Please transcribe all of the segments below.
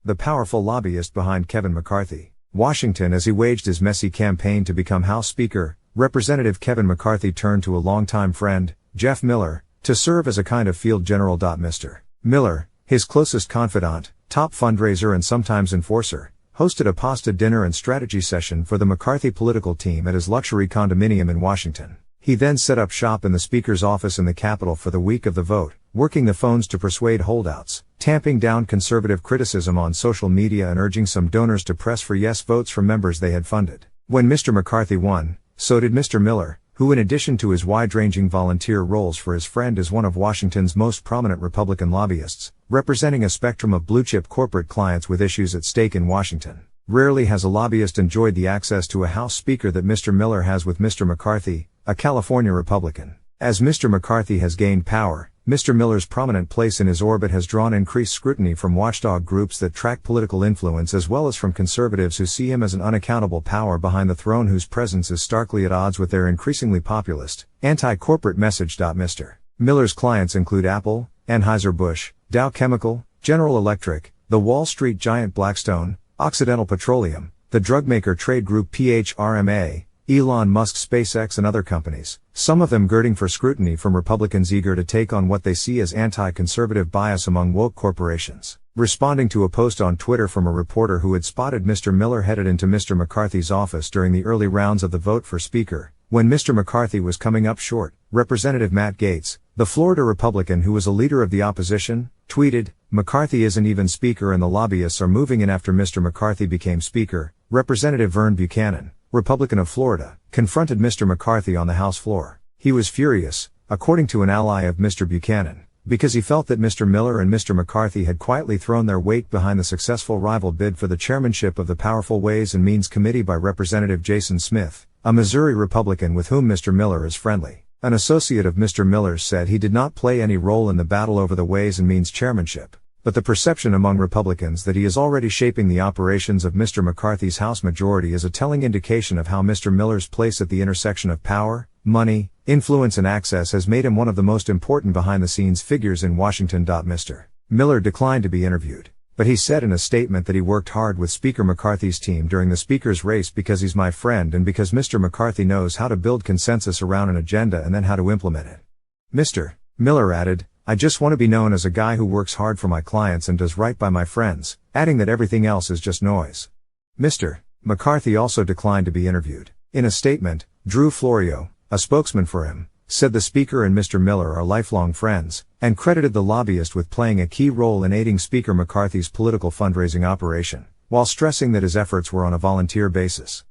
the powerful lobbyist behind Kevin McCarthy. Washington. As he waged his messy campaign to become House Speaker, Representative Kevin McCarthy turned to a longtime friend, Jeff Miller, to serve as a kind of field general.Mr. Miller, his closest confidant, top fundraiser and sometimes enforcer, hosted a pasta dinner and strategy session for the McCarthy political team at his luxury condominium in Washington. He then set up shop in the Speaker's office in the Capitol for the week of the vote, working the phones to persuade holdouts, tamping down conservative criticism on social media and urging some donors to press for yes votes from members they had funded. When Mr. McCarthy won, so did Mr. Miller, who in addition to his wide-ranging volunteer roles for his friend is one of Washington's most prominent Republican lobbyists, representing a spectrum of blue-chip corporate clients with issues at stake in Washington. Rarely has a lobbyist enjoyed the access to a House Speaker that Mr. Miller has with Mr. McCarthy, a California Republican. As Mr. McCarthy has gained power, Mr. Miller's prominent place in his orbit has drawn increased scrutiny from watchdog groups that track political influence as well as from conservatives who see him as an unaccountable power behind the throne whose presence is starkly at odds with their increasingly populist, anti-corporate message. Mr. Miller's clients include Apple, Anheuser-Busch, Dow Chemical, General Electric, the Wall Street giant Blackstone, Occidental Petroleum, the drug maker trade group PHRMA, Elon Musk's SpaceX and other companies, some of them girding for scrutiny from Republicans eager to take on what they see as anti-conservative bias among woke corporations. Responding to a post on Twitter from a reporter who had spotted Mr. Miller headed into Mr. McCarthy's office during the early rounds of the vote for Speaker, when Mr. McCarthy was coming up short, Representative Matt Gaetz, the Florida Republican who was a leader of the opposition, tweeted, "McCarthy isn't even Speaker and the lobbyists are moving in after Mr. McCarthy became Speaker." Representative Vern Buchanan, Republican of Florida, confronted Mr. McCarthy on the House floor. He was furious, according to an ally of Mr. Buchanan, because he felt that Mr. Miller and Mr. McCarthy had quietly thrown their weight behind the successful rival bid for the chairmanship of the powerful Ways and Means Committee by Representative Jason Smith, a Missouri Republican with whom Mr. Miller is friendly. An associate of Mr. Miller's said he did not play any role in the battle over the Ways and Means chairmanship, but the perception among Republicans that he is already shaping the operations of Mr. McCarthy's House majority is a telling indication of how Mr. Miller's place at the intersection of power, money, influence and access has made him one of the most important behind-the-scenes figures in Washington. Mr. Miller declined to be interviewed, but he said in a statement that he worked hard with Speaker McCarthy's team during the Speaker's race because he's my friend and because Mr. McCarthy knows how to build consensus around an agenda and then how to implement it. Mr. Miller added, "I just want to be known as a guy who works hard for my clients and does right by my friends," adding that everything else is just noise. Mr. McCarthy also declined to be interviewed. In a statement, Drew Florio, a spokesman for him, said the Speaker and Mr. Miller are lifelong friends, and credited the lobbyist with playing a key role in aiding Speaker McCarthy's political fundraising operation, while stressing that his efforts were on a volunteer basis.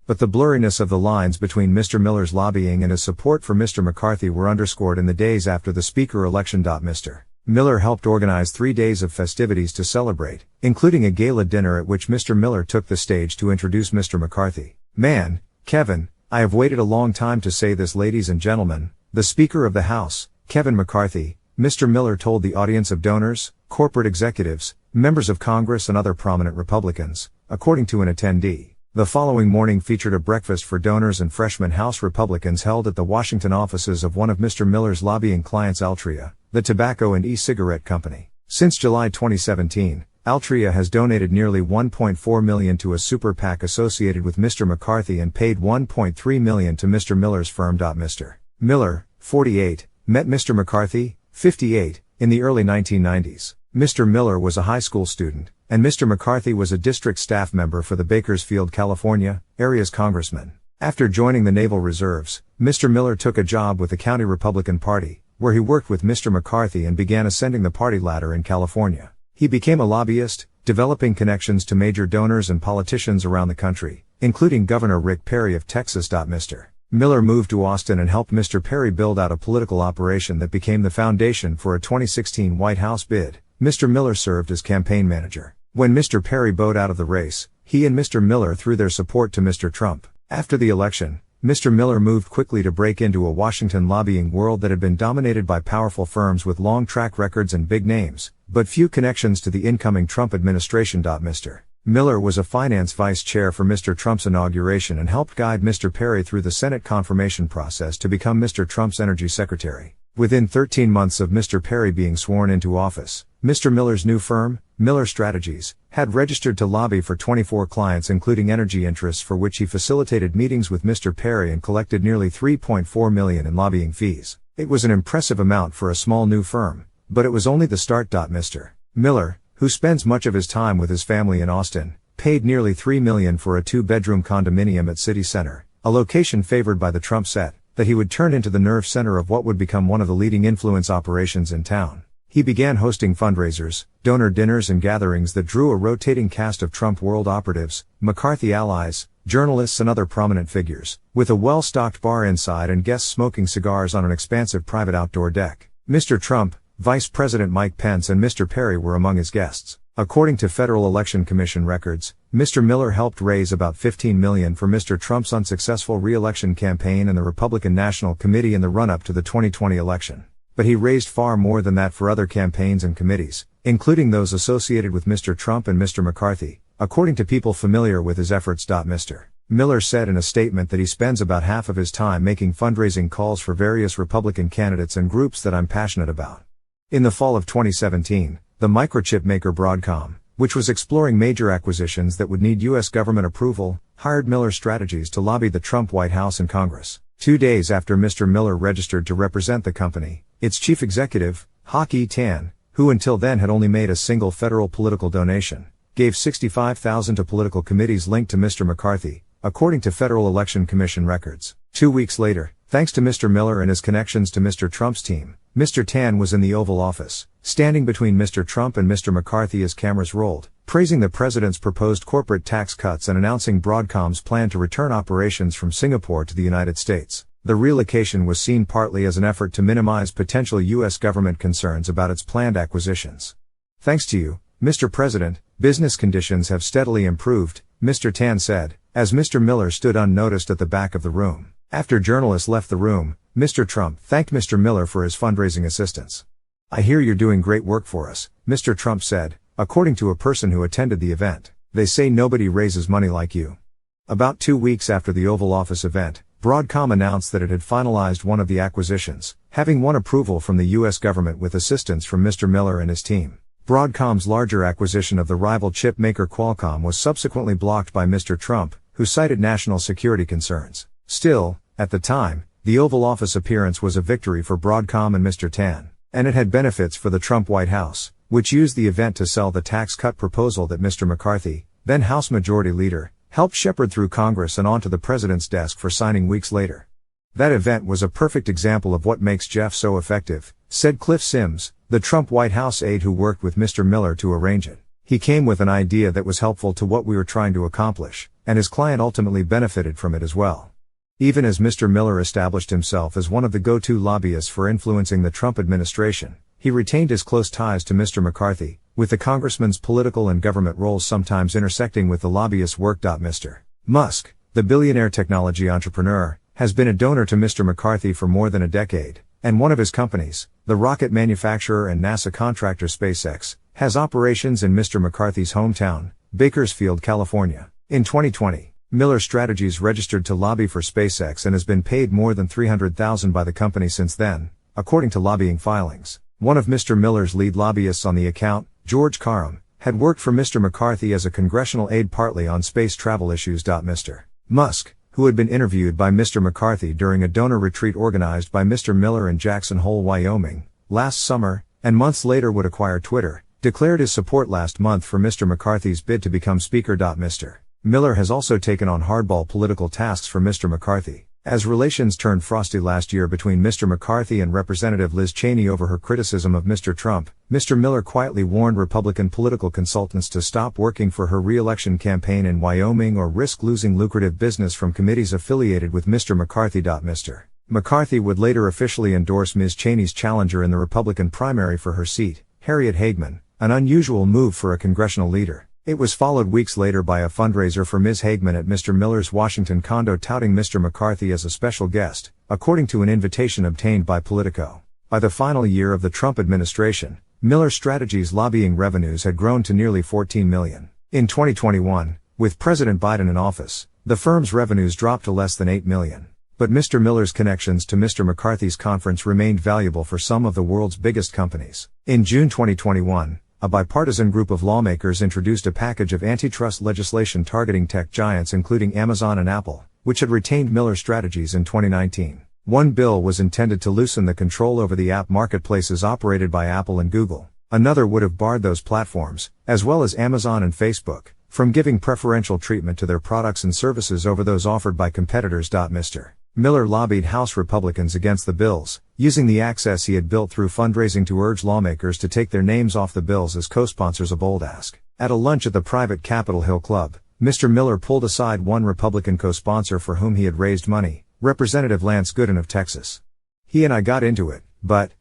But the blurriness of the lines between Mr. Miller's lobbying and his support for Mr. McCarthy were underscored in the days after the Speaker election. Mr. Miller helped organize 3 days of festivities to celebrate, including a gala dinner at which Mr. Miller took the stage to introduce Mr. McCarthy. "Man, Kevin, I have waited a long time to say this, ladies and gentlemen, the Speaker of the House, Kevin McCarthy," Mr. Miller told the audience of donors, corporate executives, members of Congress and other prominent Republicans, according to an attendee. The following morning featured a breakfast for donors and freshman House Republicans held at the Washington offices of one of Mr. Miller's lobbying clients, Altria, the tobacco and e-cigarette company. Since July 2017, Altria has donated nearly $1.4 million to a super PAC associated with Mr. McCarthy and paid $1.3 million to Mr. Miller's firm. Mr. Miller, 48, met Mr. McCarthy, 58, in the early 1990s. Mr. Miller was a high school student, and Mr. McCarthy was a district staff member for the Bakersfield, California, area's congressman. After joining the Naval Reserves, Mr. Miller took a job with the County Republican Party, where he worked with Mr. McCarthy and began ascending the party ladder in California. He became a lobbyist, developing connections to major donors and politicians around the country, including Governor Rick Perry of Texas. Mr. Miller moved to Austin and helped Mr. Perry build out a political operation that became the foundation for a 2016 White House bid. Mr. Miller served as campaign manager. When Mr. Perry bowed out of the race, he and Mr. Miller threw their support to Mr. Trump. After the election, Mr. Miller moved quickly to break into a Washington lobbying world that had been dominated by powerful firms with long track records and big names, but few connections to the incoming Trump administration. Mr. Miller was a finance vice chair for Mr. Trump's inauguration and helped guide Mr. Perry through the Senate confirmation process to become Mr. Trump's energy secretary. Within 13 months of Mr. Perry being sworn into office, Mr. Miller's new firm, Miller Strategies, had registered to lobby for 24 clients including energy interests for which he facilitated meetings with Mr. Perry and collected nearly $3.4 million in lobbying fees. It was an impressive amount for a small new firm, but it was only the start. Mr. Miller, who spends much of his time with his family in Austin, paid nearly $3 million for a 2-bedroom condominium at City Center, a location favored by the Trump set, that he would turn into the nerve center of what would become one of the leading influence operations in town. He began hosting fundraisers, donor dinners and gatherings that drew a rotating cast of Trump world operatives, McCarthy allies, journalists and other prominent figures, with a well-stocked bar inside and guests smoking cigars on an expansive private outdoor deck. Mr. Trump, Vice President Mike Pence and Mr. Perry were among his guests. According to Federal Election Commission records, Mr. Miller helped raise about $15 million for Mr. Trump's unsuccessful re-election campaign and the Republican National Committee in the run-up to the 2020 election. But he raised far more than that for other campaigns and committees, including those associated with Mr. Trump and Mr. McCarthy, according to people familiar with his efforts. Mr. Miller said in a statement that he spends about half of his time making fundraising calls for various Republican candidates and groups that I'm passionate about. In the fall of 2017, the microchip maker Broadcom, which was exploring major acquisitions that would need U.S. government approval, hired Miller Strategies to lobby the Trump White House and Congress. 2 days after Mr. Miller registered to represent the company, its chief executive, Hawk E. Tan, who until then had only made a single federal political donation, gave $65,000 to political committees linked to Mr. McCarthy, according to Federal Election Commission records. 2 weeks later, thanks to Mr. Miller and his connections to Mr. Trump's team, Mr. Tan was in the Oval Office, standing between Mr. Trump and Mr. McCarthy as cameras rolled, praising the president's proposed corporate tax cuts and announcing Broadcom's plan to return operations from Singapore to the United States. The relocation was seen partly as an effort to minimize potential U.S. government concerns about its planned acquisitions. Thanks to you, Mr. President, business conditions have steadily improved, Mr. Tan said, as Mr. Miller stood unnoticed at the back of the room. After journalists left the room, Mr. Trump thanked Mr. Miller for his fundraising assistance. "I hear you're doing great work for us," Mr. Trump said, according to a person who attended the event. "They say nobody raises money like you." About 2 weeks after the Oval Office event, Broadcom announced that it had finalized one of the acquisitions, having won approval from the U.S. government with assistance from Mr. Miller and his team. Broadcom's larger acquisition of the rival chip maker Qualcomm was subsequently blocked by Mr. Trump, who cited national security concerns. Still, at the time, the Oval Office appearance was a victory for Broadcom and Mr. Tan, and it had benefits for the Trump White House, which used the event to sell the tax cut proposal that Mr. McCarthy, then House Majority Leader, helped shepherd through Congress and onto the president's desk for signing weeks later. "That event was a perfect example of what makes Jeff so effective," said Cliff Sims, the Trump White House aide who worked with Mr. Miller to arrange it. "He came with an idea that was helpful to what we were trying to accomplish, and his client ultimately benefited from it as well." Even as Mr. Miller established himself as one of the go-to lobbyists for influencing the Trump administration, he retained his close ties to Mr. McCarthy, with the congressman's political and government roles sometimes intersecting with the lobbyist's work. Mr. Musk, the billionaire technology entrepreneur, has been a donor to Mr. McCarthy for more than a decade, and one of his companies, the rocket manufacturer and NASA contractor SpaceX, has operations in Mr. McCarthy's hometown, Bakersfield, California. In 2020, Miller Strategies registered to lobby for SpaceX and has been paid more than $300,000 by the company since then, according to lobbying filings. One of Mr. Miller's lead lobbyists on the account, George Karam, had worked for Mr. McCarthy as a congressional aide partly on space travel issues. Mr. Musk, who had been interviewed by Mr. McCarthy during a donor retreat organized by Mr. Miller in Jackson Hole, Wyoming, last summer, and months later would acquire Twitter, declared his support last month for Mr. McCarthy's bid to become Speaker. Mr. Miller has also taken on hardball political tasks for Mr. McCarthy. As relations turned frosty last year between Mr. McCarthy and Representative Liz Cheney over her criticism of Mr. Trump, Mr. Miller quietly warned Republican political consultants to stop working for her re-election campaign in Wyoming or risk losing lucrative business from committees affiliated with Mr. McCarthy. Mr. McCarthy would later officially endorse Ms. Cheney's challenger in the Republican primary for her seat, Harriet Hageman, an unusual move for a congressional leader. It was followed weeks later by a fundraiser for Ms. Hageman at Mr. Miller's Washington condo touting Mr. McCarthy as a special guest, according to an invitation obtained by Politico. By the final year of the Trump administration, Miller Strategies' lobbying revenues had grown to nearly $14 million. In 2021, with President Biden in office, the firm's revenues dropped to less than $8 million. But Mr. Miller's connections to Mr. McCarthy's conference remained valuable for some of the world's biggest companies. In June 2021, a bipartisan group of lawmakers introduced a package of antitrust legislation targeting tech giants including Amazon and Apple, which had retained Miller Strategies in 2019. One bill was intended to loosen the control over the app marketplaces operated by Apple and Google. Another would have barred those platforms, as well as Amazon and Facebook, from giving preferential treatment to their products and services over those offered by competitors. Mr. Miller lobbied House Republicans against the bills, using the access he had built through fundraising to urge lawmakers to take their names off the bills as co-sponsors of Bold Ask. At a lunch at the private Capitol Hill Club, Mr. Miller pulled aside one Republican co-sponsor for whom he had raised money, Representative Lance Gooden of Texas. "He and I got into it, but,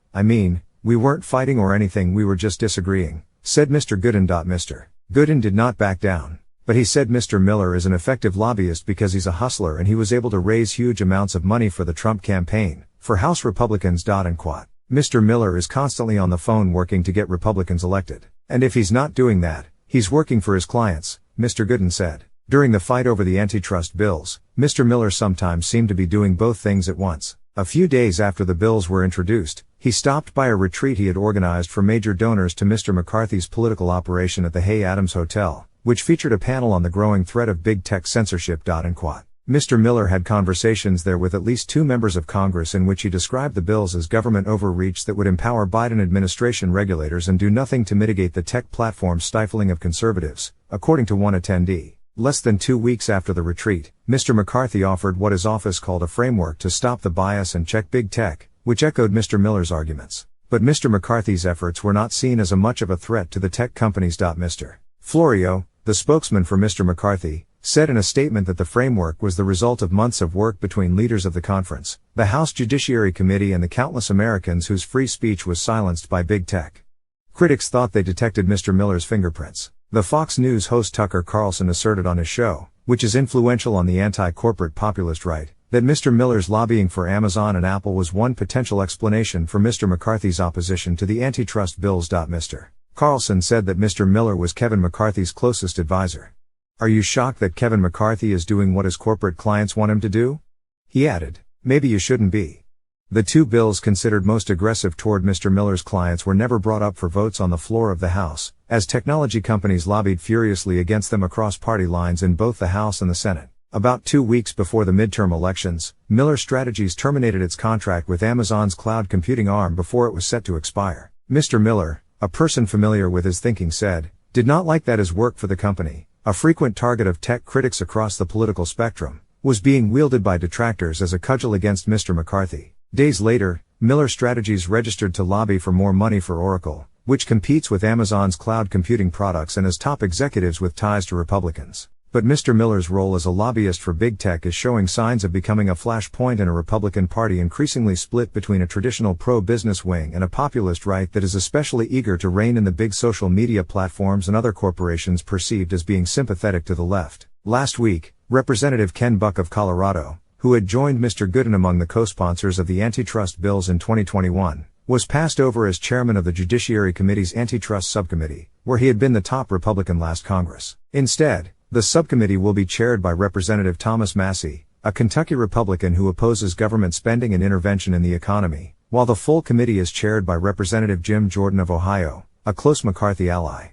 we weren't fighting or anything, we were just disagreeing," said Mr. Gooden. Mr. Gooden did not back down, but he said Mr. Miller is an effective lobbyist because he's a hustler and he was able to raise huge amounts of money for the Trump campaign, for House Republicans. And quote, "Mr. Miller is constantly on the phone working to get Republicans elected. And if he's not doing that, he's working for his clients," Mr. Gooden said. During the fight over the antitrust bills, Mr. Miller sometimes seemed to be doing both things at once. A few days after the bills were introduced, he stopped by a retreat he had organized for major donors to Mr. McCarthy's political operation at the Hay Adams Hotel, which featured a panel on the growing threat of big tech censorship. And quote, "Mr. Miller had conversations there with at least 2 members of Congress in which he described the bills as government overreach that would empower Biden administration regulators and do nothing to mitigate the tech platform stifling of conservatives," according to one attendee. Less than 2 weeks after the retreat, Mr. McCarthy offered what his office called a framework to stop the bias and check big tech, which echoed Mr. Miller's arguments. But Mr. McCarthy's efforts were not seen as much of a threat to the tech companies. Mr. Florio, the spokesman for Mr. McCarthy, said in a statement that the framework was the result of months of work between leaders of the conference, the House Judiciary Committee and the countless Americans whose free speech was silenced by big tech. Critics thought they detected Mr. Miller's fingerprints. The Fox News host Tucker Carlson asserted on his show, which is influential on the anti-corporate populist right, that Mr. Miller's lobbying for Amazon and Apple was one potential explanation for Mr. McCarthy's opposition to the antitrust bills. Mr. Carlson said that Mr. Miller was Kevin McCarthy's closest advisor. "Are you shocked that Kevin McCarthy is doing what his corporate clients want him to do?" He added, "Maybe you shouldn't be." The 2 bills considered most aggressive toward Mr. Miller's clients were never brought up for votes on the floor of the House, as technology companies lobbied furiously against them across party lines in both the House and the Senate. About 2 weeks before the midterm elections, Miller Strategies terminated its contract with Amazon's cloud computing arm before it was set to expire. Mr. Miller, a person familiar with his thinking said, did not like that his work for the company, a frequent target of tech critics across the political spectrum, was being wielded by detractors as a cudgel against Mr. McCarthy. Days later, Miller Strategies registered to lobby for more money for Oracle, which competes with Amazon's cloud computing products and has top executives with ties to Republicans. But Mr. Miller's role as a lobbyist for big tech is showing signs of becoming a flashpoint in a Republican Party increasingly split between a traditional pro-business wing and a populist right that is especially eager to rein in the big social media platforms and other corporations perceived as being sympathetic to the left. Last week, Representative Ken Buck of Colorado, who had joined Mr. Gooden among the co-sponsors of the antitrust bills in 2021, was passed over as chairman of the Judiciary Committee's Antitrust Subcommittee, where he had been the top Republican last Congress. Instead, the subcommittee will be chaired by Representative Thomas Massie, a Kentucky Republican who opposes government spending and intervention in the economy, while the full committee is chaired by Representative Jim Jordan of Ohio, a close McCarthy ally.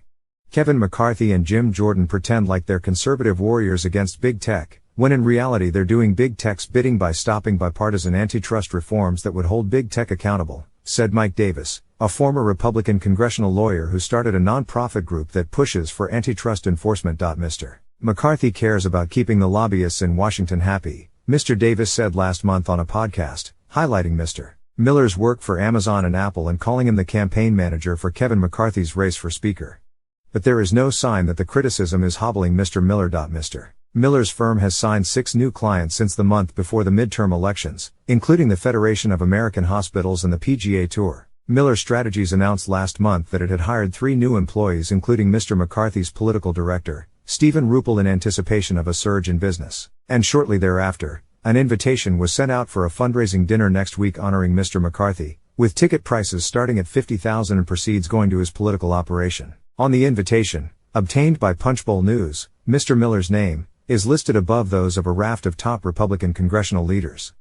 Kevin McCarthy and Jim Jordan pretend like they're conservative warriors against big tech, when in reality they're doing big tech's bidding by stopping bipartisan antitrust reforms that would hold big tech accountable, said Mike Davis, a former Republican congressional lawyer who started a non-profit group that pushes for antitrust enforcement. Mr. McCarthy cares about keeping the lobbyists in Washington happy, Mr. Davis said last month on a podcast, highlighting Mr. Miller's work for Amazon and Apple and calling him the campaign manager for Kevin McCarthy's race for Speaker. But there is no sign that the criticism is hobbling Mr. Miller. Mr. Miller's firm has signed 6 new clients since the month before the midterm elections, including the Federation of American Hospitals and the PGA Tour. Miller Strategies announced last month that it had hired 3 new employees including Mr. McCarthy's political director, Stephen Ruppel, in anticipation of a surge in business. And shortly thereafter, an invitation was sent out for a fundraising dinner next week honoring Mr. McCarthy, with ticket prices starting at $50,000 and proceeds going to his political operation. On the invitation, obtained by Punchbowl News, Mr. Miller's name is listed above those of a raft of top Republican congressional leaders.